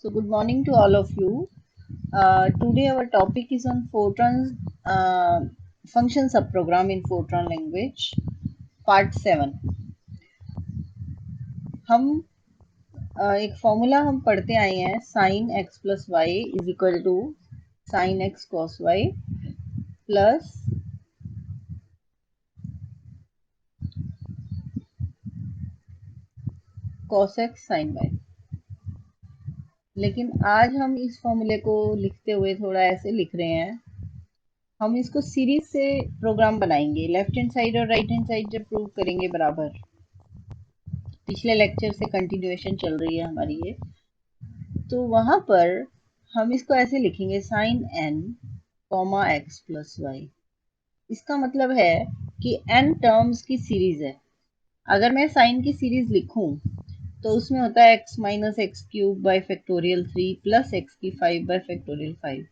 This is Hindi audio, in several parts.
So, good morning to all of you. Today, our topic is on Fortran function subprogram in Fortran language, part 7. हम एक फॉर्मूला हम पढ़ते आए हैं sin x plus y is equal to sin x cos y plus cos x sin y. लेकिन आज हम इस फॉर्मूले को लिखते हुए थोड़ा ऐसे लिख रहे हैं, हम इसको सीरीज से प्रोग्राम बनाएंगे, लेफ्ट हैंड साइड और राइट हैंड साइड जब प्रूव करेंगे बराबर। पिछले लेक्चर से कंटिन्यूएशन चल रही है हमारी ये, तो वहां पर हम इसको ऐसे लिखेंगे sine N comma x plus Y. इसका मतलब है कि एन टर्म्स की सीरीज है। अगर मैं साइन की सीरीज लिखूं तो उसमें होता है x minus x cube by factorial 3 plus X की 5 बाई फैक्टोरियल 5।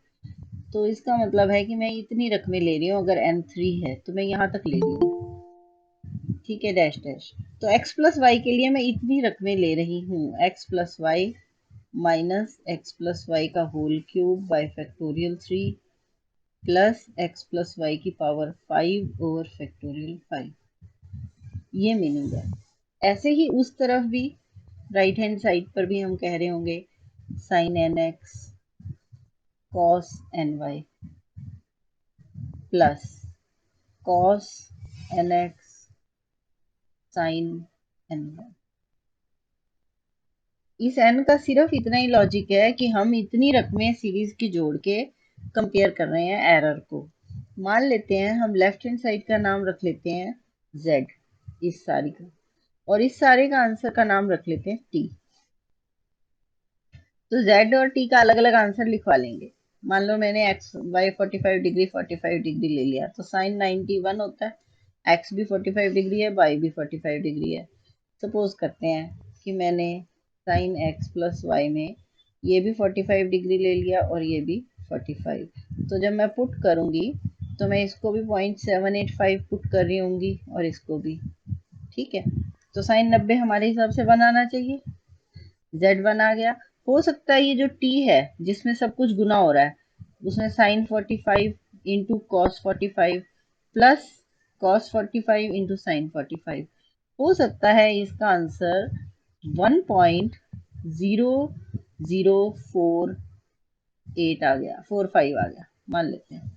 तो इसका मतलब है कि मैं इतनी रकमें ले रही हूँ, अगर एन 3 है तो मैं यहाँ तक ले रही हूँ, ठीक है, डैश डैश। तो x प्लस वाई के लिए मैं इतनी रकमें ले रही हूँ, x plus Y minus X plus Y का whole cube by factorial 3 plus X plus Y की पावर 5 ओवर फैक्टोरियल 5। ये मीनिंग है। ऐसे ही उस तरफ भी राइट हैंड साइड पर भी हम कह रहे होंगे sine N X cos N Y plus cos N X sine N Y. इस एन का सिर्फ इतना ही लॉजिक है कि हम इतनी रकमें सीरीज की जोड़ के कंपेयर कर रहे हैं एरर को। मान लेते हैं हम लेफ्ट हैंड साइड का नाम रख लेते हैं z, इस सारी का, और इस सारे का आंसर का नाम रख लेते हैं t। तो z और t का अलग अलग आंसर लिखवा लेंगे। मान लो मैंने x y 45 डिग्री 45 डिग्री ले लिया तो साइन 91 होता है, x भी 45 डिग्री है, y भी 45 डिग्री है। सपोज करते हैं कि मैंने साइन x प्लस वाई में ये भी 45 डिग्री ले लिया और ये भी 45। तो जब मैं पुट करूंगी तो मैं इसको भी 0.785 पुट कर रही होंगी और इसको भी, ठीक है। तो साइन 90 हमारे हिसाब से बनाना चाहिए, z1 आ गया। हो सकता है ये जो t है जिसमें सब कुछ गुना हो रहा है उसमें sine 45 into cos 45 plus cos 45 into sine 45, हो सकता है इसका आंसर 1.0048 आ गया, 45 आ गया, मान लेते हैं।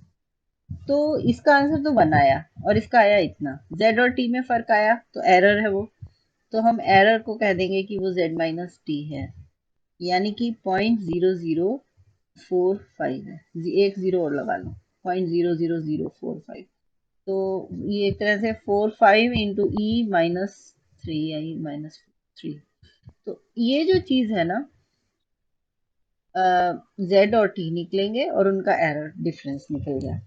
तो इसका आंसर तो बन आया और इसका आया इतना, z और t में फर्क आया तो एरर है वो। तो हम एरर को कह देंगे कि वो z माइनस टी है, यानी कि 0.0045 है। एक जीरो और लगा लो, 0.00045। तो ये एक तरह से 45 इंटू ई माइनस 3, आई माइनस 3। तो ये जो चीज है ना, z और t निकलेंगे और उनका एरर डिफरेंस निकल गया।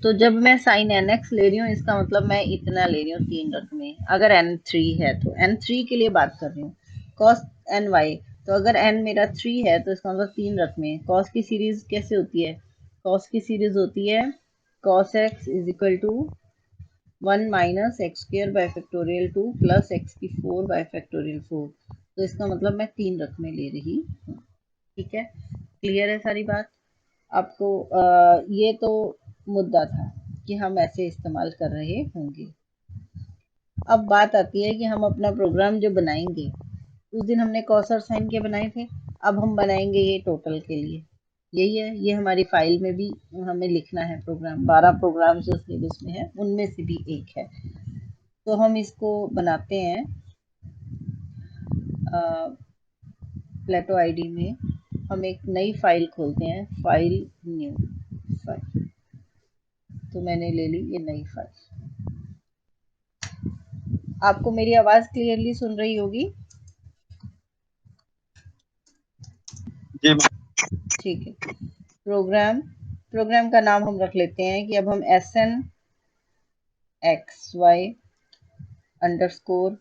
तो जब मैं साइन एन एक्स ले रही हूँ इसका मतलब मैं इतना ले रही हूँ, 3 रकमें। अगर एन 3 है तो एन 3 के लिए बात कर रही हूँ। कॉस एन वाई, तो अगर एन मेरा 3 है तो इसका मतलब 3 रकमें। कॉस की सीरीज कैसे होती है? कॉस की सीरीज होती है cos X is equal to 1 minus X square by factorial 2 plus X की 4 बाय फैक्टोरियल 4। तो इसका मतलब मैं 3 रकमें ले रही हूँ, ठीक है। क्लियर है सारी बात आपको? ये तो मुद्दा था कि हम ऐसे इस्तेमाल कर रहे होंगे। अब बात आती है कि हम अपना प्रोग्राम जो बनाएंगे, उस दिन हमने कॉस और साइन के बनाए थे, अब हम बनाएंगे ये टोटल के लिए। यही है, ये हमारी फाइल में भी हमें लिखना है प्रोग्राम। 12 प्रोग्राम जो सिलेबस में है उनमें से भी एक है। तो हम इसको बनाते हैं प्लेटो आईडी में। हम एक नई फाइल खोलते हैं, फाइल न्यू फाइल। तो मैंने ले ली ये नई फाइल। आपको मेरी आवाज क्लियरली सुन रही होगी? जी ठीक है। प्रोग्राम का नाम हम रख लेते हैं कि अब हम SN XY underscore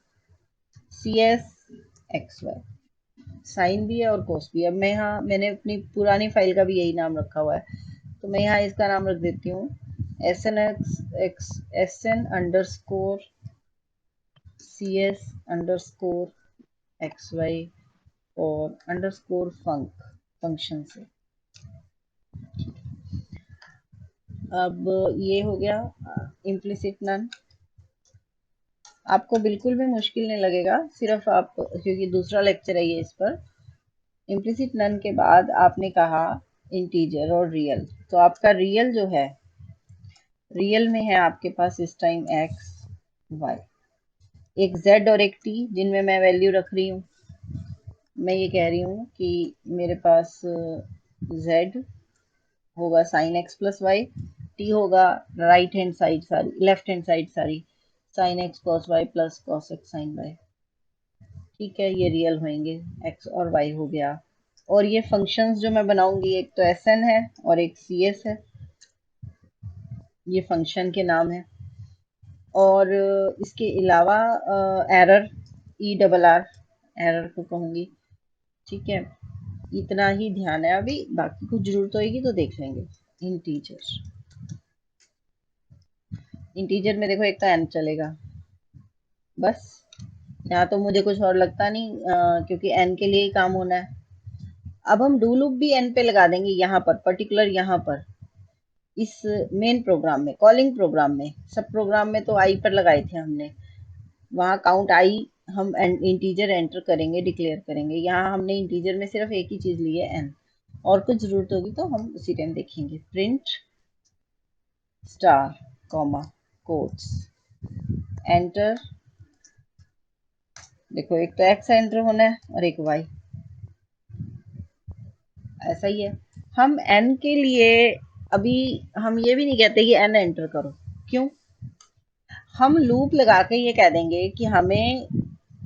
CS XY, sine भी है और कोस भी है। अब मैं यहाँ, मैंने अपनी पुरानी फाइल का भी यही नाम रखा हुआ है, तो मैं यहाँ इसका नाम रख देती हूँ SN underscore CS underscore XY और अंडरस्कोर फंक्शन से। अब ये हो गया इम्प्लिसिट नन। आपको बिल्कुल भी मुश्किल नहीं लगेगा, सिर्फ आप, क्योंकि दूसरा लेक्चर है ये इस पर। इम्प्लिसिट नन के बाद आपने कहा इंटीजर और रियल, तो आपका रियल जो है, रियल में है आपके पास इस टाइम एक्स वाई, एक जेड और एक टी, जिनमें मैं वैल्यू रख रही हूँ। मैं ये कह रही हूँ कि मेरे पास जेड होगा sine x plus y, t होगा राइट हैंड साइड सारी, लेफ्ट हैंड साइड सारी sine x cos Y plus cos x sine y. ठीक है, ये रियल होंगे, एक्स और वाई हो गया। और ये फंक्शंस जो मैं बनाऊंगी, एक तो एस एन है और एक सी एस है, ये फंक्शन के नाम है। और इसके अलावा error, E double are, error को कहूंगी। ठीक है, इतना ही ध्यान है अभी, बाकी कुछ जरूरत होगी तो देख लेंगे। इंटीजर, इंटीजर में देखो एक तो एन चलेगा बस, यहाँ तो मुझे कुछ और लगता नहीं, क्योंकि एन के लिए ही काम होना है। अब हम डू लूप भी एन पे लगा देंगे, यहाँ पर पर्टिकुलर, यहाँ पर इस मेन प्रोग्राम में, कॉलिंग प्रोग्राम में। सब प्रोग्राम में तो आई पर लगाए थे हमने, वहाँ काउंट आई हम इंटीजर एंटर करेंगे, डिक्लेयर करेंगे। यहाँ हमने इंटीजर में सिर्फ एक ही चीज ली है, एन। और कुछ जरूरत होगी तो हम उसी टाइम देखेंगे। Print star comma quotes enter, देखो एक तो एक्स एंटर होना है और एक वाई, ऐसा ही है। हम एन के लिए अभी हम ये भी नहीं कहते कि एन एंटर करो, क्यों? हम लूप लगा के ये कह देंगे कि हमें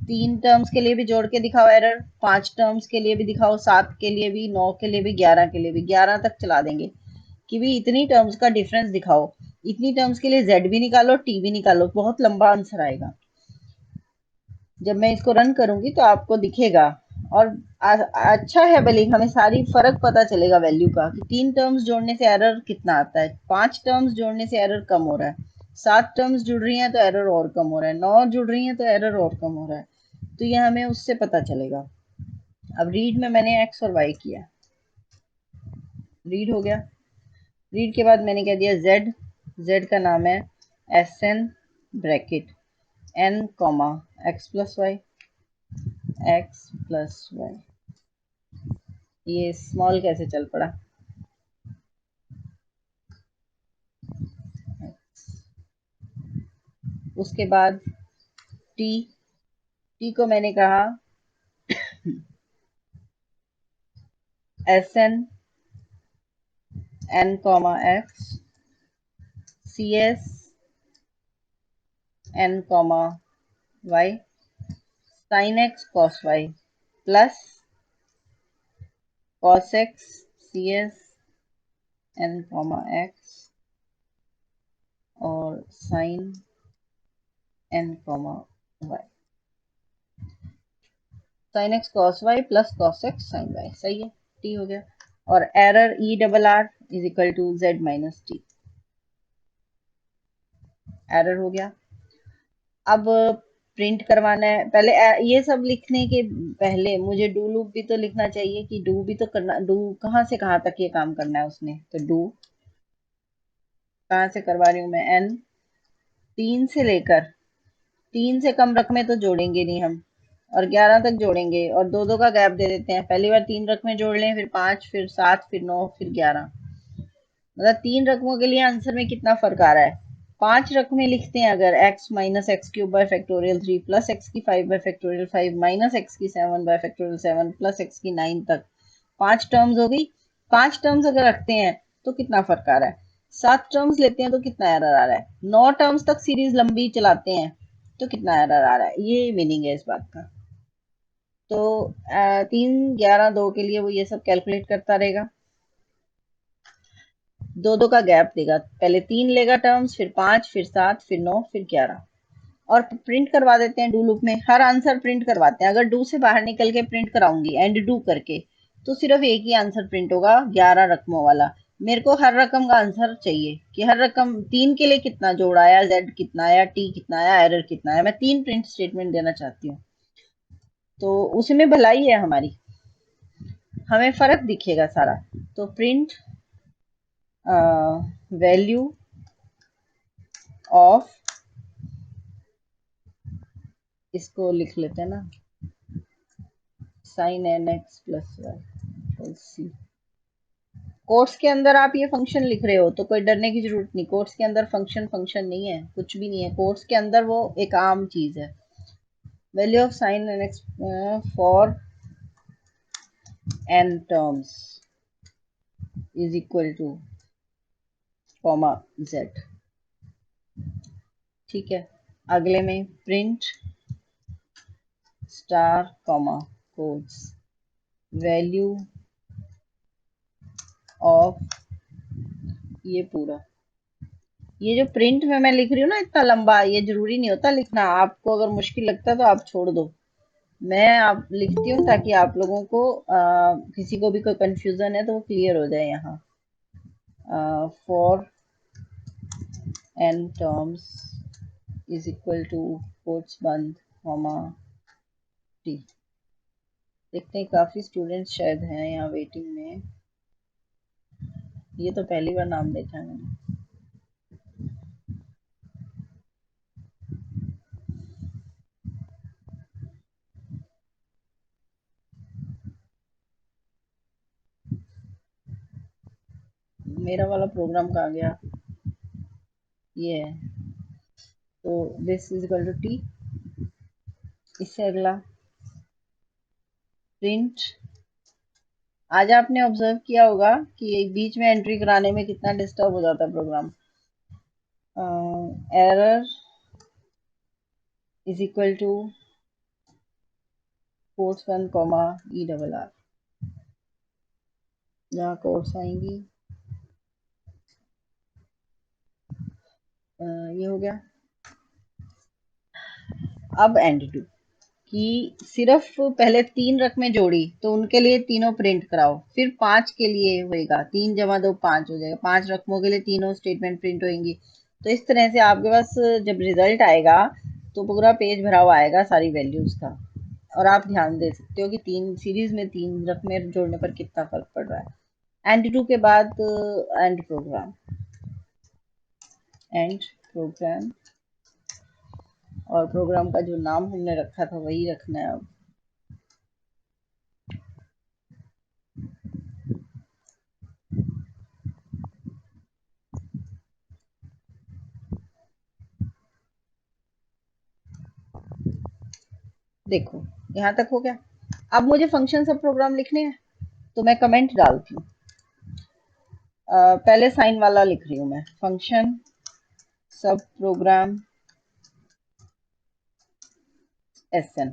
3 टर्म्स के लिए भी जोड़ के दिखाओ एरर, 5 टर्म्स के लिए भी दिखाओ, 7 के लिए भी, 9 के लिए भी, 11 के लिए भी, 11 तक चला देंगे कि भी इतनी टर्म्स का डिफरेंस दिखाओ। इतनी टर्म्स के लिए जेड भी निकालो, टी भी निकालो, बहुत लंबा आंसर आएगा। जब मैं इसको रन करूंगी तो आपको दिखेगा। और अच्छा है, भले हमें सारी फर्क पता चलेगा वैल्यू का, कि 3 टर्म्स जोड़ने से एरर कितना आता है, 5 टर्म्स जोड़ने से एरर कम हो रहा है, 7 टर्म्स जुड़ रही हैं तो एरर और कम हो रहा है, 9 जुड़ रही हैं तो एरर और कम हो रहा है। तो ये हमें उससे पता चलेगा। अब रीड में मैंने एक्स और वाई किया, रीड हो गया। रीड के बाद मैंने कह दिया जेड, जेड का नाम है s n bracket n comma x plus y, x plus y. ये स्मॉल कैसे चल पड़ा? उसके बाद टी, टी को मैंने कहा S N N comma X, C S N comma Y, sine x cos Y plus cos X C S N comma X और sine N comma Y, sine x cos Y plus cos x sine Y. सही है, टी हो गया। और error E double R is equal to Z minus T, error हो गया। अब प्रिंट करवाना है, पहले ये सब लिखने के पहले मुझे डू लूप भी तो लिखना चाहिए, कि डू भी तो करना, डू कहाँ से कहाँ तक ये काम करना है उसने। तो डू कहाँ से करवा रही हूँ मैं, एन 3 से लेकर, 3 से कम रकमें तो जोड़ेंगे नहीं हम, और 11 तक जोड़ेंगे, और दो दो का गैप दे देते हैं। पहली बार 3 रकमें जोड़ लें, फिर 5, फिर 7, फिर 9, फिर 11। मतलब 3 रकमों के लिए आंसर में कितना फर्क आ रहा है। 5 रकमें लिखते हैं अगर, x minus x cube by factorial 3 plus X की 5 बाय फैक्टोरियल 5 माइनस एक्स की 7 बाय फैक्टोरियल 7 प्लस एक्स की 9 तक, 5 टर्म्स हो गई। 5 टर्म्स अगर रखते हैं तो कितना फर्क आ रहा है। 7 टर्म्स लेते हैं तो कितना एरर आ रहा है। 9 टर्म्स तक सीरीज लंबी चलाते हैं तो कितना एरर आ रहा है। ये मीनिंग है इस बात का। तो 3, 11, 2 के लिए वो ये सब कैलकुलेट करता रहेगा, दो दो का गैप देगा, पहले 3 लेगा टर्म्स, फिर 5, फिर 7, फिर 9, फिर 11। और प्रिंट करवा देते हैं डू लूप में, हर आंसर प्रिंट करवाते हैं। अगर डू से बाहर निकल के प्रिंट कराऊंगी एंड डू करके, तो सिर्फ एक ही आंसर प्रिंट होगा, 11 रकमों वाला। मेरे को हर रकम का आंसर चाहिए, कि हर रकम 3 के लिए कितना जोड़ आया, जेड कितना आया, टी कितना आया, एरर कितना आया। मैं 3 प्रिंट स्टेटमेंट देना चाहती हूँ, तो उसमें भलाई है हमारी। हमें फर्क दिखेगा सारा। तो प्रिंट वैल्यू ऑफ, इसको लिख लेते हैं ना, sine N x plus y c. Quotes के अंदर आप ये फंक्शन लिख रहे हो तो कोई डरने की जरूरत नहीं। कोट्स के अंदर फंक्शन फंक्शन नहीं है, कुछ भी नहीं है। कोट्स के अंदर वो एक आम चीज है। Value of sine N x for n terms is equal to comma z. ठीक है। अगले में print star comma quotes value of, ये पूरा, ये जो प्रिंट में मैं लिख रही हूँ ना इतना लंबा, ये जरूरी नहीं होता लिखना। आपको अगर मुश्किल लगता है तो आप छोड़ दो। मैं आप लिखती हूँ ताकि आप लोगों को किसी को भी कोई कंफ्यूजन है तो वो क्लियर हो जाए। यहाँ for n terms is equal to quotes बंद कॉमा टी। देखते हैं काफी स्टूडेंट्स शायद हैं यहाँ वेटिंग में। ये तो पहली बार नाम देखा है मैंने। मेरा वाला प्रोग्राम कहाँ गया? ये है। तो this is equal to t. इससे अगला प्रिंट। आज आपने ऑब्जर्व किया होगा कि एक बीच में एंट्री कराने में कितना डिस्टर्ब हो जाता है program. Error is equal to quotes one comma e double r. यहाँ कोट्स आएंगी। ये हो गया। अब एंड टू कि सिर्फ पहले 3 रकमें जोड़ी तो उनके लिए तीनों प्रिंट कराओ, फिर 5 के लिए होएगा 3 जमा 2 5 हो जाएगा। 5 रकमों के लिए तीनों स्टेटमेंट प्रिंट होंगी। तो इस तरह से आपके पास जब रिजल्ट आएगा तो पूरा पेज भरा हुआ आएगा सारी वैल्यूज का। और आप ध्यान दे सकते हो कि 3 सीरीज में 3 रकमें जोड़ने पर कितना फर्क पड़ रहा है। एंड टू के बाद एंड प्रोग्राम, एंड प्रोग्राम, और प्रोग्राम का जो नाम हमने रखा था वही रखना है अब। देखो यहाँ तक हो गया। अब मुझे फंक्शन सब प्रोग्राम लिखने हैं तो मैं कमेंट डालती हूँ। पहले साइन वाला लिख रही हूँ मैं, फंक्शन सब प्रोग्राम एस एन।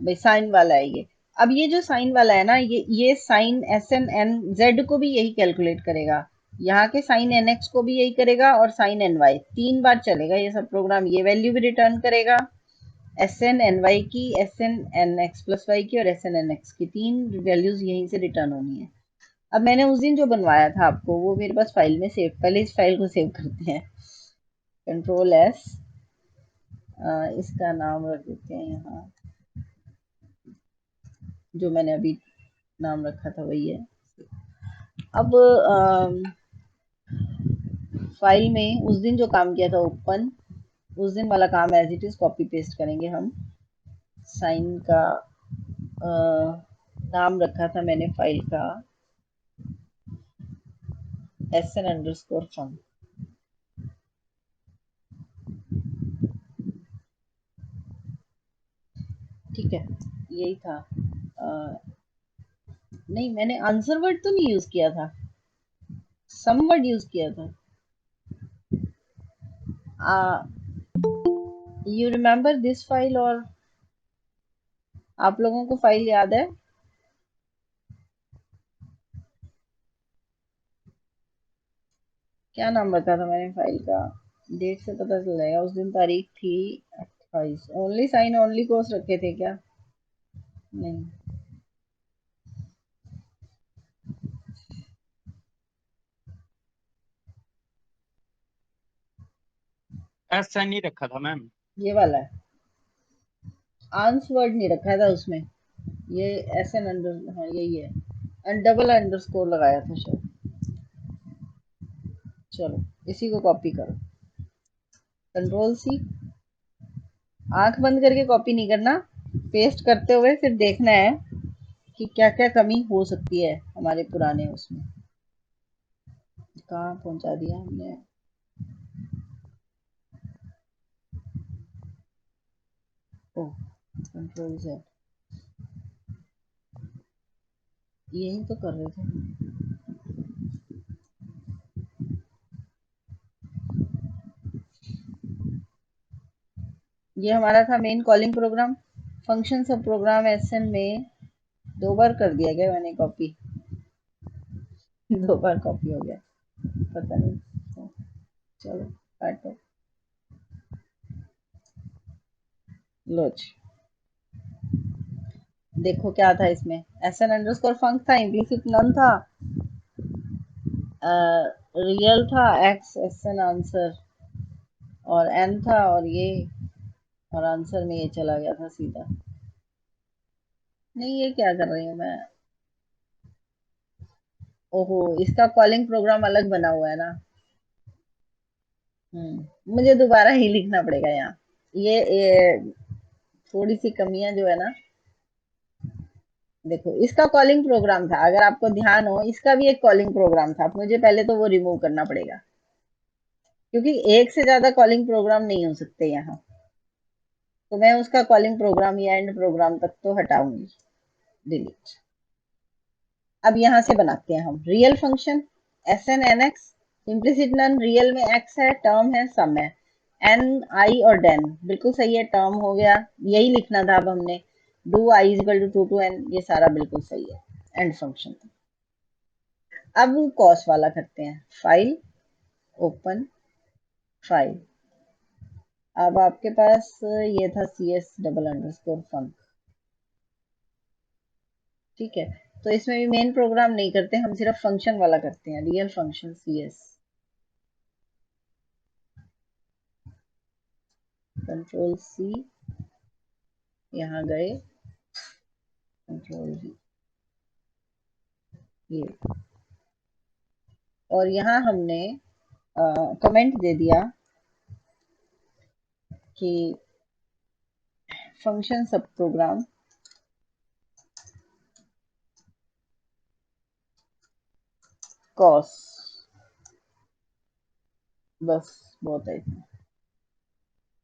भाई साइन वाला है ये। अब ये जो साइन वाला है ना, ये sine s N n z को भी यही कैलकुलेट करेगा, यहाँ के साइन एन एक्स को भी यही करेगा, और साइन एन वाई 3 बार चलेगा ये सब प्रोग्राम। ये वैल्यू भी रिटर्न करेगा एस एन एन वाई की, s N n x plus Y की, और एस एन एन एक्स की। 3 वैल्यूज यहीं से रिटर्न होनी है। अब मैंने उस दिन जो बनवाया था आपको वो मेरे पास फाइल में सेव, पहले इस फाइल को सेव करते हैं। कंट्रोल एस, इसका नाम रख देते हैं यहाँ, जो मैंने अभी नाम रखा था वही है। अब फाइल में उस दिन जो काम किया था ओपन, उस दिन वाला काम as it is copy paste करेंगे हम। साइन का नाम रखा था मैंने फाइल का s n underscore fun. ठीक है, यही था। नहीं, मैंने आंसर वर्ड तो नहीं यूज किया था, सम वर्ड यूज किया था। You remember this file? और आप लोगों को फाइल याद है? क्या नाम रखा था मैंने फाइल का? डेट से पता चल जाएगा। उस दिन तारीख थी 28। ओनली साइन ओनली कोर्स रखे थे क्या? नहीं, ऐसा नहीं रखा था मैम। ये वाला है। आंस वर्ड नहीं रखा था उसमें, ये एस एन अंडर, हाँ यही है, डबल अंडरस्कोर लगाया था शायद। चलो इसी को कॉपी करो, कंट्रोल सी। आंख बंद करके कॉपी नहीं करना, पेस्ट करते हुए फिर देखना है कि क्या क्या कमी हो सकती है हमारे पुराने उसमें। कहाँ पहुंचा दिया हमने। ओ, कंट्रोल जेड, यही तो कर रहे थे। ये हमारा था मेन कॉलिंग प्रोग्राम। फंक्शन सब प्रोग्राम एसएन में 2 बार कर दिया गया मैंने कॉपी। 2 बार कॉपी हो गया, पता नहीं। चलो काटो, लो जी। देखो क्या था इसमें, एस एन अंडरस्कोर फंक था, इम्प्लिसिट नन था, रियल था, एक्स एस एन आंसर और एन था, और ये, और आंसर में ये चला गया था सीधा। नहीं, ये क्या कर रही हूँ मैं। ओहो, इसका कॉलिंग प्रोग्राम अलग बना हुआ है ना। मुझे दोबारा ही लिखना पड़ेगा यहाँ। ये थोड़ी सी कमियां जो है ना। देखो इसका कॉलिंग प्रोग्राम था, अगर आपको ध्यान हो, इसका भी एक कॉलिंग प्रोग्राम था, मुझे पहले तो वो रिमूव करना पड़ेगा, क्योंकि एक से ज्यादा कॉलिंग प्रोग्राम नहीं हो सकते यहाँ। तो मैं उसका कॉलिंग प्रोग्राम या एंड प्रोग्राम तक तो हटाऊंगी, डिलीट। अब यहाँ से बनाते हैं हम real function, s N n x, implicit none, real में एक्स है, टर्म है, सम है, एन आई और डेन, बिल्कुल सही है, टर्म हो गया, यही लिखना था अब हमने। Do i is equal to 2 to n, ये सारा बिल्कुल सही है, एंड फंक्शन। अब कॉस वाला करते हैं, फाइल, ओपन फाइल। अब आपके पास ये था सी एस डबल अंडरस्कोर फंक, ठीक है। तो इसमें भी मेन प्रोग्राम नहीं करते हम, सिर्फ फंक्शन वाला करते हैं, real function c s. Control c, यहाँ गए, कंट्रोल वी, ये, और यहाँ हमने कमेंट दे दिया कि फंक्शन सब प्रोग्राम कॉस, बस बहुत है इतना।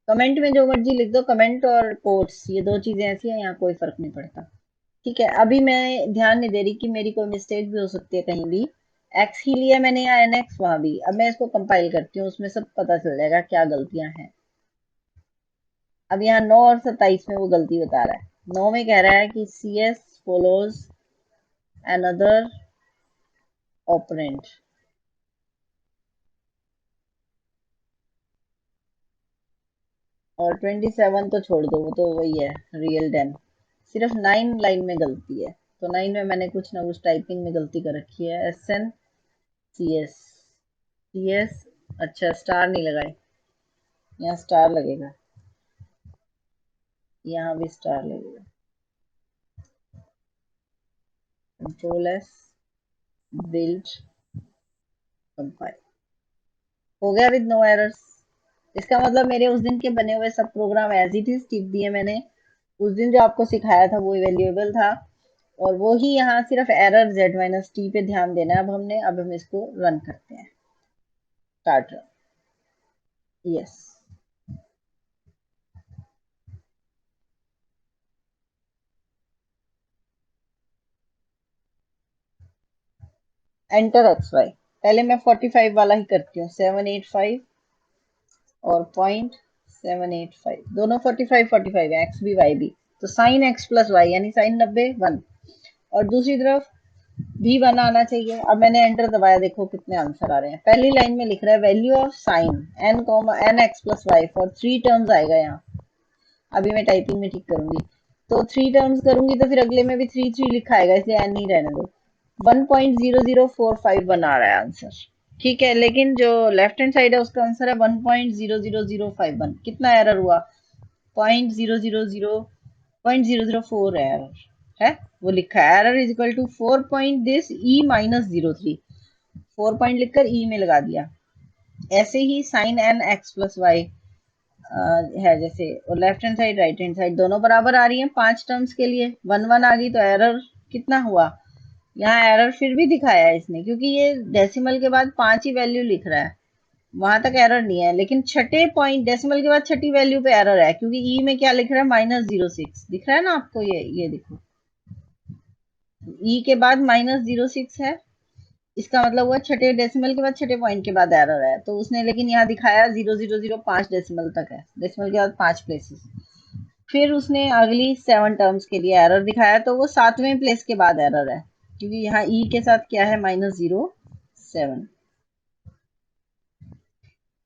कमेंट में जो मर्जी लिख दो, कमेंट और कोट्स ये दो चीजें ऐसी हैं, यहाँ कोई फर्क नहीं पड़ता। ठीक है, अभी मैं ध्यान नहीं दे रही कि मेरी कोई मिस्टेक भी हो सकती है कहीं भी। एक्स ही लिया मैंने या एन एक्स वहां भी। अब मैं इसको कंपाइल करती हूँ, उसमें सब पता चल जाएगा क्या गलतियां हैं। अब यहाँ 9 और 27 में वो गलती बता रहा है। 9 में कह रहा है कि c s follows another operand, और 27 तो छोड़ दो, वो तो वही है, रियल डेन। सिर्फ 9 लाइन में गलती है, तो 9 में मैंने कुछ ना कुछ टाइपिंग में गलती कर रखी है। S n c s, c s, अच्छा स्टार नहीं लगाए, यहाँ स्टार लगेगा, यहाँ भी स्टार लगेगा। कंट्रोल एस, बिल्ड, कंपाइल, हो गया विद नो एरर्स। इसका मतलब मेरे उस दिन के बने हुए सब program as it is tick दिए मैंने। उस दिन जो आपको सिखाया था वो वैल्यूएबल था, और वो ही यहाँ सिर्फ एरर जेड माइनस टी पे ध्यान देना है। अब हमने, अब हम इसको रन करते हैं, start run, yes, enter x y. पहले मैं 45 वाला ही करती हूँ, 785 और 0.785, दोनों 45 45 है, एक्स भी वाई भी। तो साइन एक्स प्लस वाई यानी साइन 90 1, और दूसरी तरफ भी 1 आना चाहिए। अब मैंने एंटर दबाया, देखो कितने आंसर आ रहे हैं। पहली लाइन में लिख रहा है value of sine N comma n x plus y for 3 terms आएगा यहाँ। अभी मैं टाइपिंग में ठीक करूंगी, तो 3 टर्म्स करूंगी तो फिर अगले में भी 3 3 लिखा आएगा, इसलिए एन ही रहने दो। 1.00451 आ रहा है आंसर, ठीक है। लेकिन जो लेफ्ट हैंड साइड है उसका आंसर है 1.00051। कितना एरर हुआ, 0.000 0.004 है एरर, है, वो लिखा है error is equal to 4 point this E minus 03, 4 point लिखकर ई में लगा दिया। ऐसे ही sine N x plus Y है जैसे, और left hand side right hand side दोनों बराबर आ रही हैं 5 टर्म्स के लिए, 1 1 आ गई तो एरर कितना हुआ, यहाँ एरर फिर भी दिखाया है इसने क्योंकि ये डेसिमल के बाद 5 ही वैल्यू लिख रहा है, वहां तक एरर नहीं है, लेकिन छठे पॉइंट डेसिमल के बाद छठी वैल्यू पे एरर है क्योंकि ई में क्या लिख रहा है -06 दिख रहा है ना आपको, ये देखो ई के बाद -06 है, इसका मतलब हुआ छठे डेसिमल के बाद छठे पॉइंट के बाद एरर है, तो उसने लेकिन यहाँ दिखाया 0005 5 डेसिमल तक है, डेसिमल के बाद 5 प्लेसेस। फिर उसने अगली 7 टर्म्स के लिए एरर दिखाया तो वो 7वें प्लेस के बाद एरर है क्योंकि यहाँ ई के साथ क्या है -07।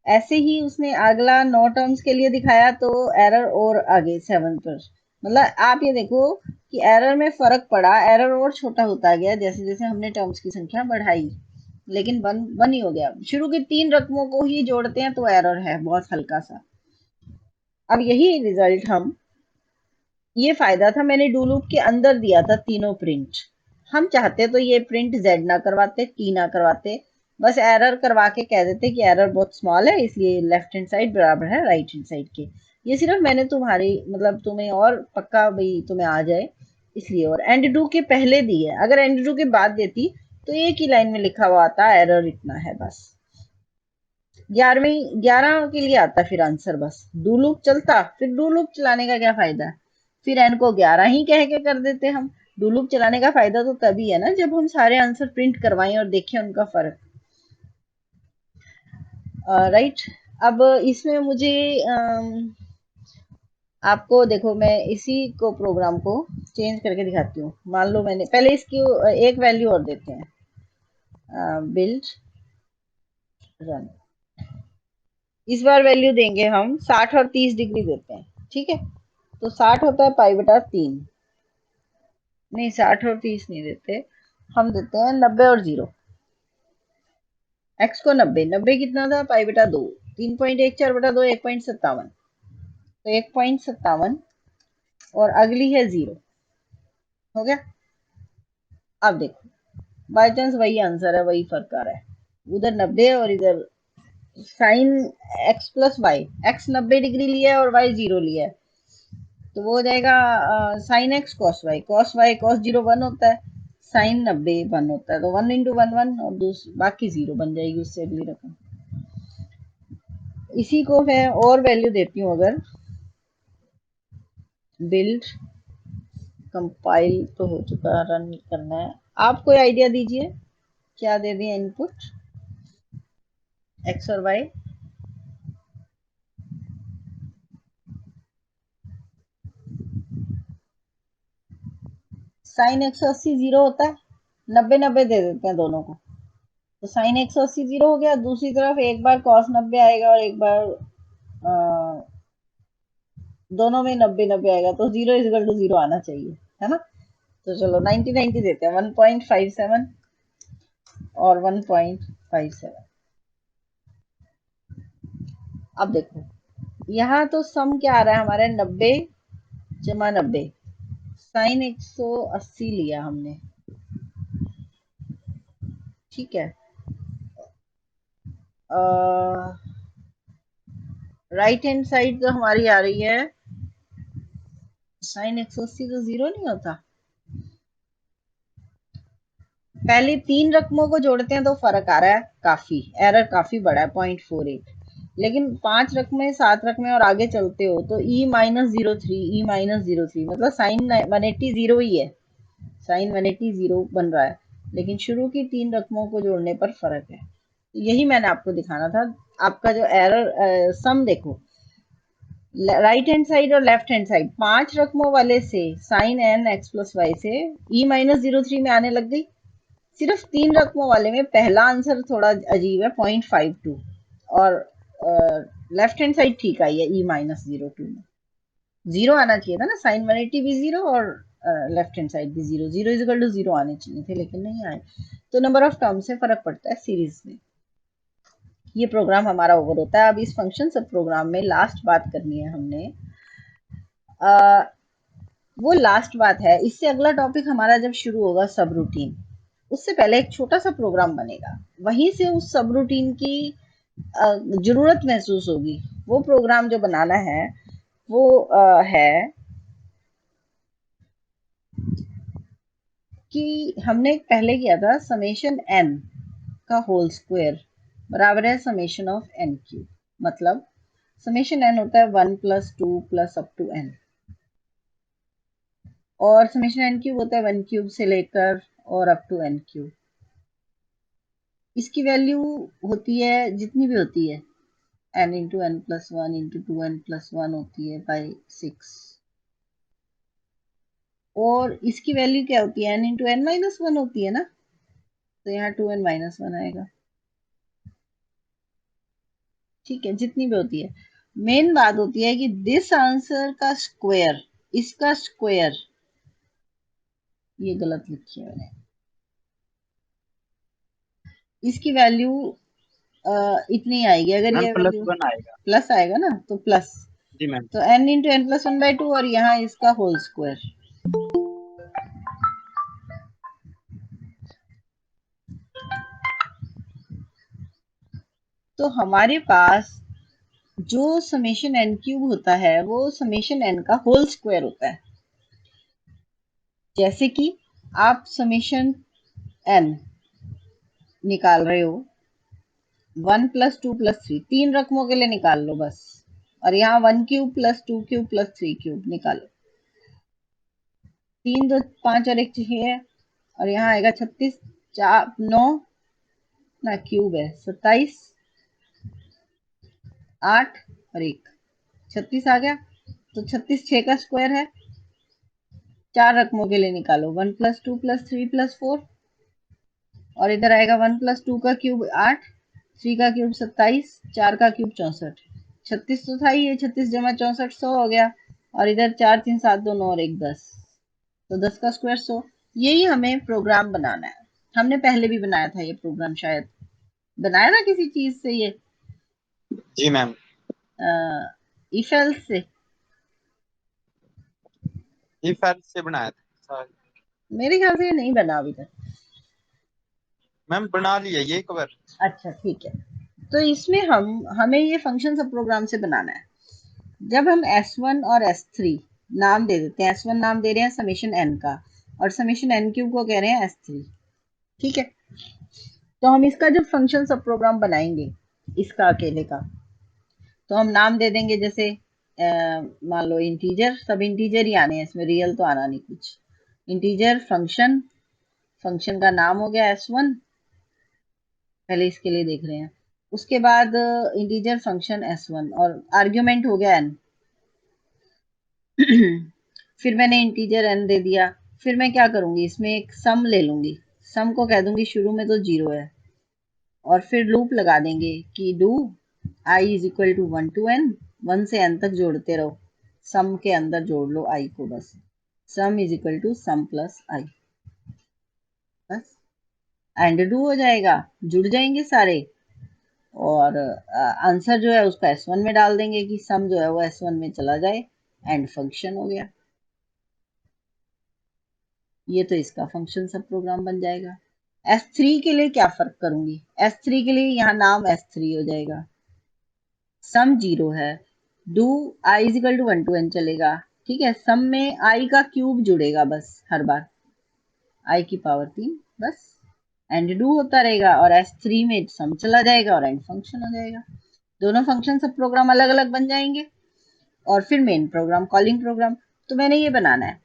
ऐसे ही उसने अगला 9 टर्म्स के लिए दिखाया तो एरर और आगे 7 पर, मतलब आप ये देखो कि एरर में फर्क पड़ा, एरर और छोटा होता गया जैसे जैसे हमने टर्म्स की संख्या बढ़ाई, लेकिन वन ही हो गया। शुरू की 3 रकमों को ही जोड़ते हैं तो एरर है बहुत हल्का सा। अब यही रिजल्ट हम, ये फायदा था मैंने डू लूप के अंदर दिया था तीनों प्रिंट, हम चाहते तो ये प्रिंट जेड ना करवाते, टी ना करवाते, बस एरर करवा के कह देते कि एरर बहुत स्मॉल है इसलिए लेफ्ट हैंड साइड बराबर है राइट हैंड साइड के। ये सिर्फ मैंने तुम्हारी मतलब तुम्हें और पक्का भाई तुम्हें आ जाए इसलिए, और एंड डू के पहले दी है, अगर एंड डू के बाद देती तो एक ही लाइन में लिखा हुआ आता एरर इतना है बस, 11 के लिए आता फिर आंसर, बस डू लूप चलता, फिर डू लूप चलाने का क्या फायदा, फिर एन को 11 ही कह के कर देते हम। डू लूप चलाने का फायदा तो तभी है ना जब हम सारे आंसर प्रिंट करवाएं और देखें उनका फर्क। राइट, अब इसमें मुझे आपको देखो मैं इसी को प्रोग्राम को चेंज करके दिखाती हूँ। मान लो मैंने पहले इसकी एक वैल्यू और देते हैं, बिल्ड रन, इस बार वैल्यू देंगे हम 60 और 30 डिग्री देते हैं, ठीक है, तो 60 होता है पाई बटा 3, नहीं 60 और 30 नहीं देते, हम देते हैं 90 और 0, एक्स को 90, 90 कितना था पाई बटा 2, 3.14 बटा 2 1.57, तो 1.57 और अगली है 0, हो गया। अब देखो बाई चांस वही आंसर है, वही फर्क आ रहा है, उधर 90 और इधर sine x plus y, x 90 degree लिया है और वाई 0 लिया है, तो वो हो जाएगा sine x cos y cos 0 1 होता है, साइन 90 1 होता है, तो 1 इंटू 1 1 और बाकी 0 बन जाएगी उससे अगली रकम। इसी को मैं और वैल्यू देती हूँ, अगर बिल्ड कंपाइल तो हो चुका, रन करना है, आप कोई आइडिया दीजिए क्या दे दिए इनपुट एक्स और वाई। साइन 180 0 होता है, 90 90 दे देते हैं दोनों को, तो साइन 180 0 हो गया, दूसरी तरफ एक बार कॉस 90 आएगा और एक बार दोनों में 90 90 आएगा, तो 0 इजकल टू 0 आना चाहिए, है ना, तो चलो 90 90 देते हैं, 1.57 और 1.57। अब देखो यहाँ तो सम क्या आ रहा है हमारे, 90 जमा 90, साइन 180 लिया हमने, ठीक है, राइट हैंड साइड तो हमारी आ रही है साइन 180, तो 0 नहीं होता, पहले 3 रकमों को जोड़ते हैं तो फर्क आ रहा है काफी, एरर काफी बड़ा है 0.48, लेकिन 5 रकमें 7 रकमें और आगे चलते हो तो ई -03, ई -03 मतलब साइन 180 0 ही है, साइन 180 0 बन रहा है, लेकिन शुरू की 3 रकमों को जोड़ने पर फर्क है, यही मैंने आपको दिखाना था। आपका जो एरर सम देखो, राइट हैंड साइड और लेफ्ट हैंड साइड 5 रकमों वाले से sine N x plus y से ई -03 में आने लग गई, सिर्फ 3 रकमों वाले में पहला आंसर थोड़ा अजीब है 0.52, और लेफ्ट हैंड साइड ठीक आई है E-02 में, 0 आना चाहिए था ना, साइन 180 भी 0 और लेफ्ट हैंड साइड भी 0, 0 इजकल टू 0 आने चाहिए थे लेकिन नहीं आए, तो नंबर ऑफ टर्म से फर्क पड़ता है सीरीज में। ये प्रोग्राम हमारा ओवर होता है। अब इस फंक्शन सब प्रोग्राम में लास्ट बात करनी है हमने, वो लास्ट बात है। इससे अगला टॉपिक हमारा जब शुरू होगा सब रूटीन, उससे पहले एक छोटा सा प्रोग्राम बनेगा, वहीं से उस सब रूटीन की जरूरत महसूस होगी। वो प्रोग्राम जो बनाना है वो है कि हमने पहले किया था समेशन एन का होल स्क्वायर बराबर है समेशन ऑफ एन क्यूब। मतलब समेशन एन होता है 1 + 2 + अप टू एन, और समेशन एन क्यूब होता है 1³ से लेकर और अप टू एन क्यूब। इसकी वैल्यू होती है जितनी भी होती है, n × n+1 × 2n+1 होती है बाई 6। और इसकी वैल्यू क्या होती है, n × n−1 होती है ना, तो यहाँ 2n−1 आएगा। ठीक है, जितनी भी होती है। मेन बात होती है कि दिस आंसर का स्क्वायर, इसका स्क्वायर, ये गलत लिखी है मैंने, इसकी वैल्यू इतनी आएगी। अगर मैम ये प्लस वैल्यू 1 आएगा। प्लस आएगा ना तो प्लस, जी मैम। तो n × n+1/2 और यहाँ इसका होल स्क्वायर। तो हमारे पास जो समेशन एन क्यूब होता है वो समेशन एन का होल स्क्वायर होता है। जैसे कि आप समेशन एन निकाल रहे हो 1 + 2 + 3, 3 रकमों के लिए निकाल लो बस, और यहाँ 1³ + 2³ + 3³ निकालो। 3 2 5 और 1 6 है, और यहाँ आएगा 36, 4 9 ना क्यूब है 27, 8 और 1 36 आ गया। तो 36 6 का स्क्वायर है। 4 रकमों के लिए निकालो, 1 + 2 + 3 + 4, और इधर आएगा 1 + 2 का क्यूब 8, 3 का क्यूब 27, 4 का क्यूब 64। 36 तो था ही, है 36 जमा 64 100 हो गया, और इधर 4 3 7 2 9 और 1 10, तो 10 का स्क्वायर 100। यही हमें प्रोग्राम बनाना है। हमने पहले भी बनाया था ये प्रोग्राम, शायद बनाया था किसी चीज से ये, जी मैम। इफ एल्स से। इफ एल्स से बनाया था मेरे ख्याल से ये नहीं बना अभी तक। मैम, बना लिया ये एक बार। अच्छा ठीक है। तो इसमें हमें ये फंक्शन सब प्रोग्राम से बनाना है। जब हम S1 और S3 नाम दे देते हैं, S1 नाम दे रहे हैं समेशन n का, और समेशन n क्यूब को कह रहे हैं S3। ठीक है, तो हम इसका जब फंक्शन सब प्रोग्राम बनाएंगे, इसका अकेले का, तो हम नाम दे देंगे जैसे मान लो इंटीजर, सब इंटीजर ही आने हैं इसमें, रियल तो आना नहीं कुछ। इंटीजर फंक्शन, फंक्शन का नाम हो गया S1, पहले इसके लिए देख रहे हैं। उसके बाद इंटीजर फंक्शन S1 और आर्ग्यूमेंट हो गया n। फिर मैंने इंटीजर n दे दिया। फिर मैं क्या करूंगी, इसमें एक सम ले लूंगी, सम को कह दूंगी शुरू में तो 0 है, और फिर लूप लगा देंगे कि do i is equal to 1 to n, 1 से n तक जोड़ते रहो, सम के अंदर जोड़ लो आई को बस, sum is equal to sum plus I, बस एंड डू हो जाएगा, जुड़ जाएंगे सारे, और आंसर जो है उसका S1 में डाल देंगे कि सम जो है वो S1 में चला जाए, एंड फंक्शन हो गया। ये तो इसका फंक्शन सब प्रोग्राम बन जाएगा। S3 के लिए क्या फर्क करूंगी, S3 के लिए यहाँ नाम S3 हो जाएगा, सम 0 है, do i is equal to 1 to n चलेगा। ठीक है, सम में आई का क्यूब जुड़ेगा बस हर बार, आई की पावर 3, बस एंड डू होता रहेगा, और S3 में सम चला जाएगा और एंड फंक्शन हो जाएगा। दोनों फंक्शन सब प्रोग्राम अलग अलग बन जाएंगे, और फिर मेन प्रोग्राम कॉलिंग प्रोग्राम। तो मैंने ये बनाना है।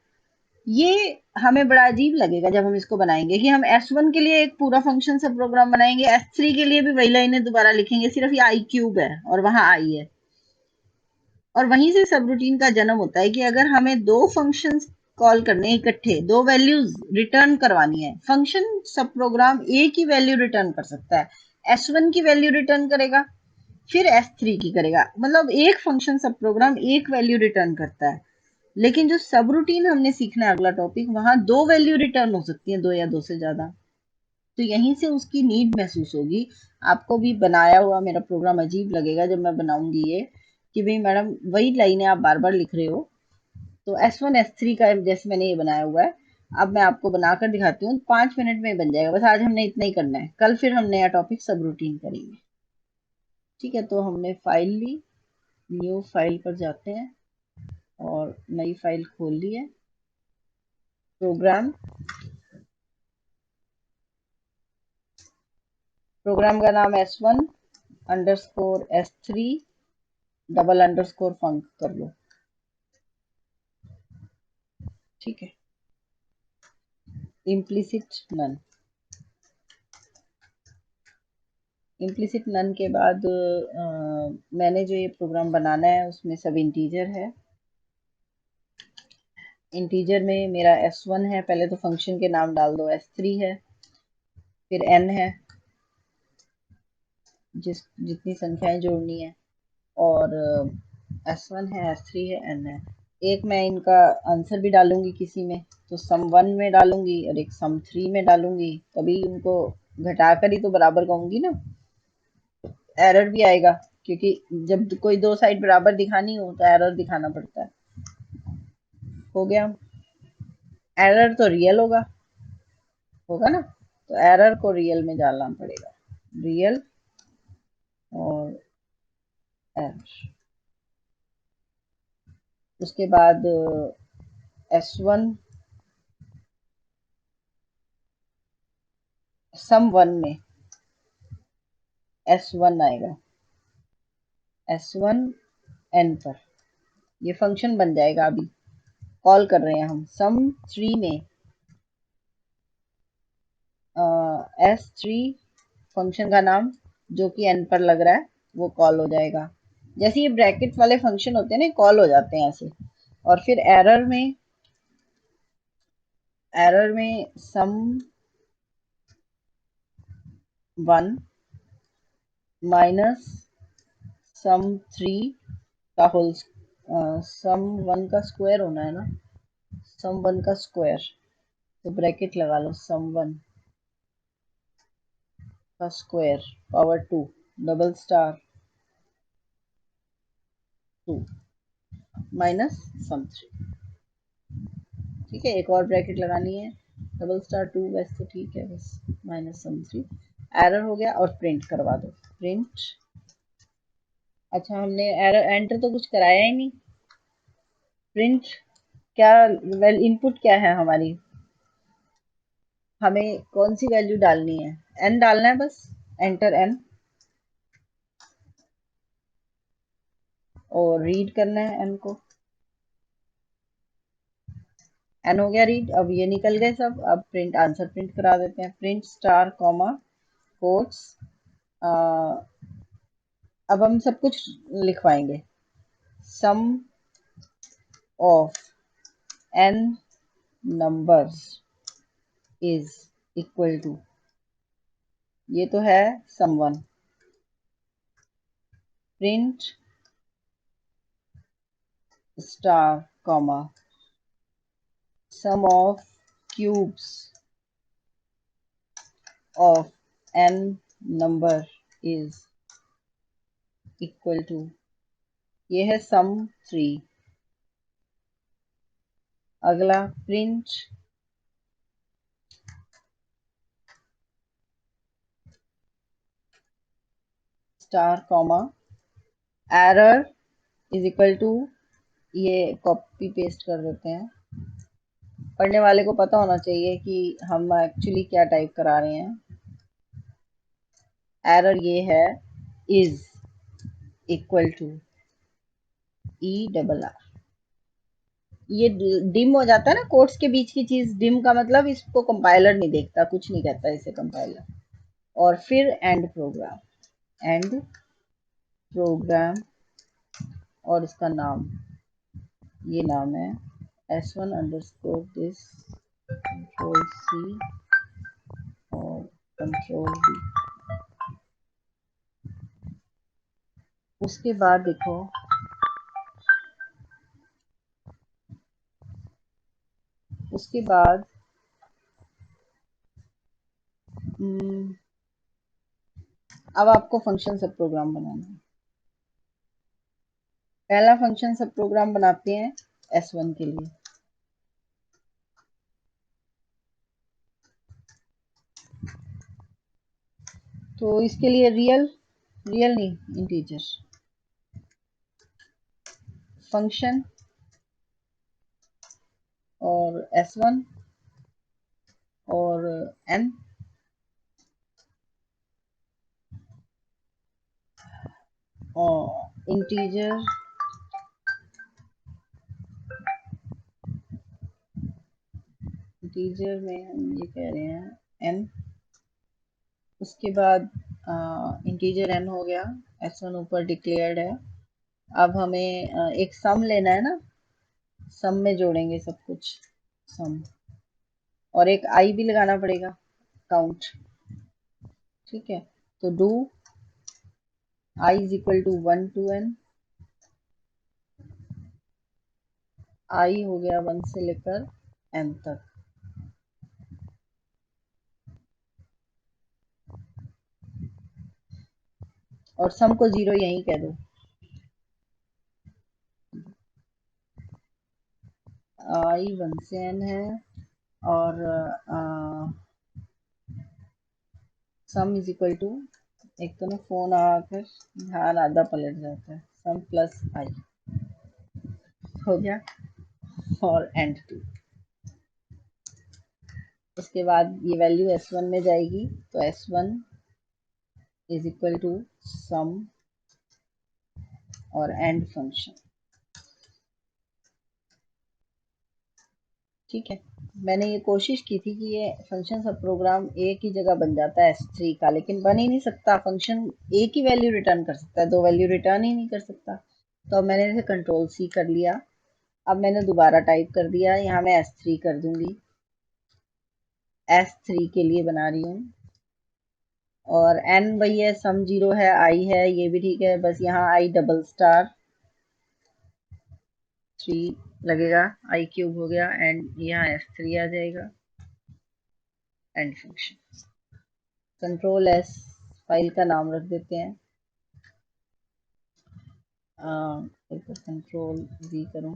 ये हमें बड़ा अजीब लगेगा जब हम इसको बनाएंगे कि हम S1 के लिए एक पूरा फंक्शन सब प्रोग्राम बनाएंगे, S3 के लिए भी वही लाइनें दोबारा लिखेंगे, सिर्फ ये आई क्यूब है और वहां आई है। और वहीं से सब रूटीन का जन्म होता है कि अगर हमें दो फंक्शंस कॉल करने इकट्ठे, दो वैल्यूज रिटर्न करवानी है, फंक्शन सब प्रोग्राम एक ही वैल्यू रिटर्न कर सकता है। S1 की वैल्यू रिटर्न करेगा, फिर S3 की करेगा, मतलब एक फंक्शन सब प्रोग्राम एक वैल्यू रिटर्न करता है। लेकिन जो सब रूटीन हमने सीखना है अगला टॉपिक, वहां दो वैल्यू रिटर्न हो सकती है, दो या दो से ज्यादा। तो यहीं से उसकी नीड महसूस होगी। आपको भी बनाया हुआ मेरा प्रोग्राम अजीब लगेगा जब मैं बनाऊंगी ये, कि भाई मैडम वही लाइनें आप बार बार लिख रहे हो, तो S1 S3 का जैसे मैंने ये बनाया हुआ है, अब मैं आपको बनाकर दिखाती हूँ, 5 मिनट में ही बन जाएगा। बस आज हमने इतना ही करना है, कल फिर हम नया टॉपिक सब रूटीन करेंगे। ठीक है, तो हमने फाइल ली, न्यू फाइल पर जाते हैं और नई फाइल खोल ली है। प्रोग्राम, प्रोग्राम का नाम S1_S3 _फंक कर लो। ठीक है, इम्प्लिसिट नन। इम्प्लिसिट नन के बाद मैंने जो ये प्रोग्राम बनाना है उसमें सब इंटीजर है। इंटीजर में मेरा S1 है, पहले तो फंक्शन के नाम डाल दो। S3 है, फिर n है, जितनी संख्याएं जोड़नी है, और S1 है, S3 है, n है। एक मैं इनका आंसर भी डालूंगी किसी में, तो sum1 में डालूंगी और एक sum3 में डालूंगी, तभी उनको घटाकर ही तो बराबर कहूंगी ना। एरर भी आएगा, क्योंकि जब कोई दो साइड बराबर दिखानी हो तो एरर दिखाना पड़ता है। हो गया, एरर तो रियल होगा, होगा ना, तो एरर को रियल में डालना पड़ेगा। रियल और एरर। उसके बाद S1 sum1 में S1 आएगा, S1 n पर ये फंक्शन बन जाएगा। अभी कॉल कर रहे हैं हम sum3 में, S3 फंक्शन का नाम जो कि n पर लग रहा है वो कॉल हो जाएगा। जैसे ये ब्रैकेट वाले फंक्शन होते हैं ना, कॉल हो जाते हैं ऐसे। और फिर एरर में sum1 माइनस sum3 का होल, sum1 का स्क्वायर होना है ना, sum1 का स्क्वायर, तो ब्रैकेट लगा लो, sum1 का square power 2 double star 2 minus sum3। ठीक है, एक और ब्रैकेट लगानी है, डबल स्टार 2, वैसे तो ठीक है, बस माइनस sum3। एरर हो गया, और प्रिंट करवा दो, प्रिंट। अच्छा, हमने एरर एंटर तो कुछ कराया ही नहीं। प्रिंट क्या, इनपुट क्या है हमारी, हमें कौन सी वैल्यू डालनी है, n डालना है बस, एंटर n, और रीड करना है n को। n हो गया रीड, अब ये निकल गए सब। अब प्रिंट आंसर प्रिंट करा देते हैं, प्रिंट स्टार कॉमा कोट्स। अब हम सब कुछ लिखवाएंगे, sum of n numbers is equal to, ये तो है sum1, print star comma sum of cubes of n number is equal to, ये है sum3। अगला print star comma error is equal to, ये कॉपी पेस्ट कर देते हैं, पढ़ने वाले को पता होना चाहिए कि हम एक्चुअली क्या टाइप करा रहे हैं। एरर ये है, is equal to E RR। ये डिम हो जाता है ना, कोट्स के बीच की चीज डिम का मतलब इसको कंपाइलर नहीं देखता, कुछ नहीं कहता इसे कंपाइलर। और फिर एंड प्रोग्राम और इसका नाम, ये नाम है S1_this कंट्रोल C और कंट्रोल V। उसके बाद देखो, उसके बाद अब आपको फंक्शन सब प्रोग्राम बनाना है। पहला फंक्शन सब प्रोग्राम बनाते हैं, S1 के लिए। तो इसके लिए रियल नहीं, इंटीजर फंक्शन और S1 और n और इंटीजर में हम ये कह रहे हैं n। उसके बाद इंटीजर n हो गया, S1 ऊपर डिक्लेयर्ड है। अब हमें एक सम लेना है ना, सम में जोड़ेंगे सब कुछ, सम, और एक आई भी लगाना पड़ेगा, काउंट। ठीक है, तो do i is equal to 1 to n। I हो गया 1 से लेकर n तक। और सम को 0 यहीं कह दो। आई 1 से n है और सम इज इक्वल टू, एक तो ना फोन आकर ध्यान आधा पलट जाता है, सम प्लस आई हो गया, और एंड टू। उसके बाद ये वैल्यू S1 में जाएगी, तो S1 इज इक्वल टू सम और एंड फंक्शन। ठीक है, मैंने ये कोशिश की थी कि ये फंक्शन सब प्रोग्राम एक ही जगह बन जाता है S3 का, लेकिन बन ही नहीं सकता। फंक्शन एक ही वैल्यू रिटर्न कर सकता है, दो वैल्यू रिटर्न ही नहीं कर सकता। तो अब मैंने इसे कंट्रोल C कर लिया। अब मैंने दोबारा टाइप कर दिया, यहाँ मैं S3 कर दूंगी, S3 के लिए बना रही हूँ। और n वही है, सम 0 है, आई है, ये भी ठीक है, बस यहाँ आई डबल स्टार 3 लगेगा, आई क्यूब हो गया, एंड यहाँ S3 आ जाएगा, and function. Control S, file का नाम रख देते हैं, एक कंट्रोल V करूँ,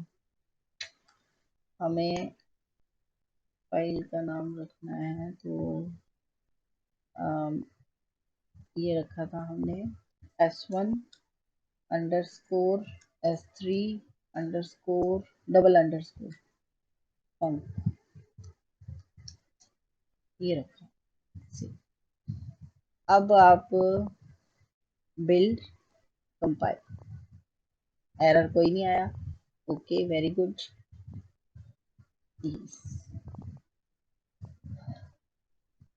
हमें फाइल का नाम रखना है, तो ये रखा था हमने S1 underscore S3 underscore double underscore func, ये रखा। अब आप बिल्ड कंपाइल, एरर कोई नहीं आया, ओके वेरी गुड।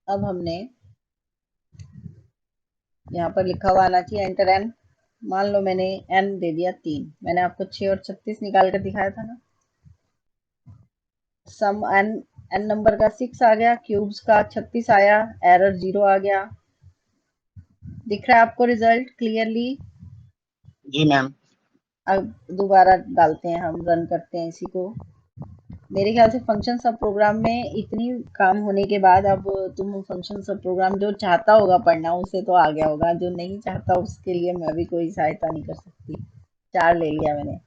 अब हमने यहाँ पर लिखा हुआ आना चाहिए एंटर एन। मान लो मैंने एन दे दिया 3, मैंने आपको 6 और 36 निकाल कर दिखाया था ना। सम एन, एन नंबर का 6 आ गया, क्यूब्स का 36 आया, एरर 0 आ गया। दिख रहा है आपको रिजल्ट क्लियरली? जी मैम। अब दोबारा डालते हैं, हम रन करते हैं इसी को। मेरे ख्याल से फंक्शन सब प्रोग्राम में इतनी काम होने के बाद अब तुम फंक्शन सब प्रोग्राम जो चाहता होगा पढ़ना उसे तो आ गया होगा, जो नहीं चाहता उसके लिए मैं भी कोई सहायता नहीं कर सकती। 4 ले लिया मैंने।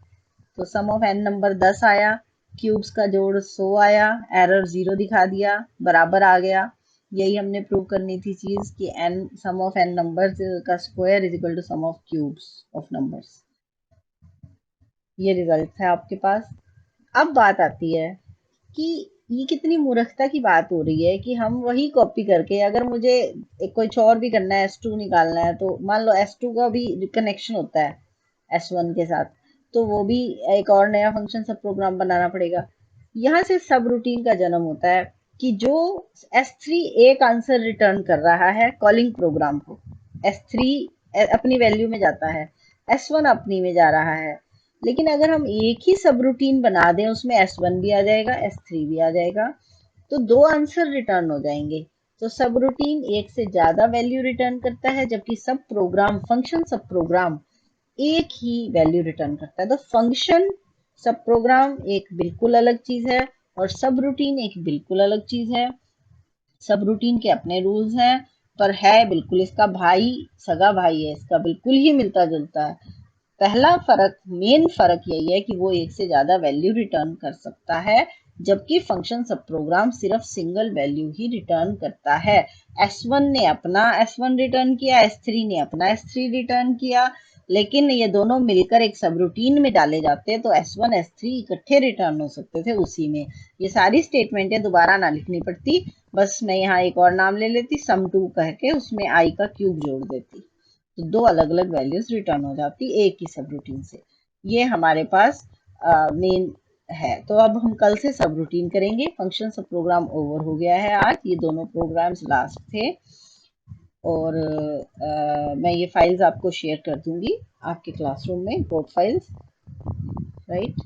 तो सम ऑफ एन नंबर 10 आया, क्यूब्स का जोड़ 100 आया, एरर 0 दिखा दिया, बराबर आ गया। यही हमने प्रूव करनी थी चीज कि N, sum of N numbers का square is equal to sum of cubes of numbers. ये रिजल्ट है आपके पास। अब बात आती है कि ये कितनी मूर्खता की बात हो रही है कि हम वही कॉपी करके, अगर मुझे एक कुछ और भी करना है, S2 निकालना है, तो मान लो S2 का भी कनेक्शन होता है S1 के साथ, तो वो भी एक और नया फंक्शन सब प्रोग्राम बनाना पड़ेगा। यहाँ से सब रूटीन का जन्म होता है कि जो S3 एक आंसर रिटर्न कर रहा है कॉलिंग प्रोग्राम को, S3 अपनी वैल्यू में जाता है, S1 अपनी में जा रहा है। लेकिन अगर हम एक ही सब रूटीन बना दें, उसमें S1 भी आ जाएगा, S3 भी आ जाएगा, तो दो आंसर रिटर्न हो जाएंगे। तो सब रूटीन एक से ज्यादा वैल्यू रिटर्न करता है, जबकि सब प्रोग्राम, फंक्शन सब प्रोग्राम एक ही वैल्यू रिटर्न करता है। तो फंक्शन सब प्रोग्राम एक बिल्कुल अलग चीज है और सब रूटीन एक बिल्कुल अलग चीज है। सब रूटीन के अपने रूल्स हैं, पर है बिल्कुल इसका भाई, सगा भाई है इसका, बिल्कुल ही मिलता जुलता है। पहला फर्क, मेन फर्क यही है कि वो एक से ज्यादा वैल्यू रिटर्न कर सकता है, जबकि फंक्शन सब प्रोग्राम सिर्फ सिंगल वैल्यू ही रिटर्न करता है। S1 ने अपना S1 रिटर्न किया, S3 ने अपना S3 रिटर्न किया, लेकिन ये दोनों मिलकर एक सब रूटीन में डाले जाते तो S1 S3 इकट्ठे रिटर्न हो सकते थे उसी में। ये सारी स्टेटमेंटें दोबारा ना लिखनी पड़ती, बस मैं यहाँ एक और नाम ले लेती sum2 कह के, उसमें i का क्यूब जोड़ देती, तो दो अलग अलग वैल्यूज रिटर्न हो जाती एक ही सब रूटीन से। ये हमारे पास मेन है। तो अब हम कल से सब रूटीन करेंगे। फंक्शन सब प्रोग्राम ओवर हो गया है आज, ये दोनों प्रोग्राम्स लास्ट थे। और मैं ये फाइल्स आपको शेयर कर दूंगी आपके क्लासरूम में, कोड फाइल्स, राइट।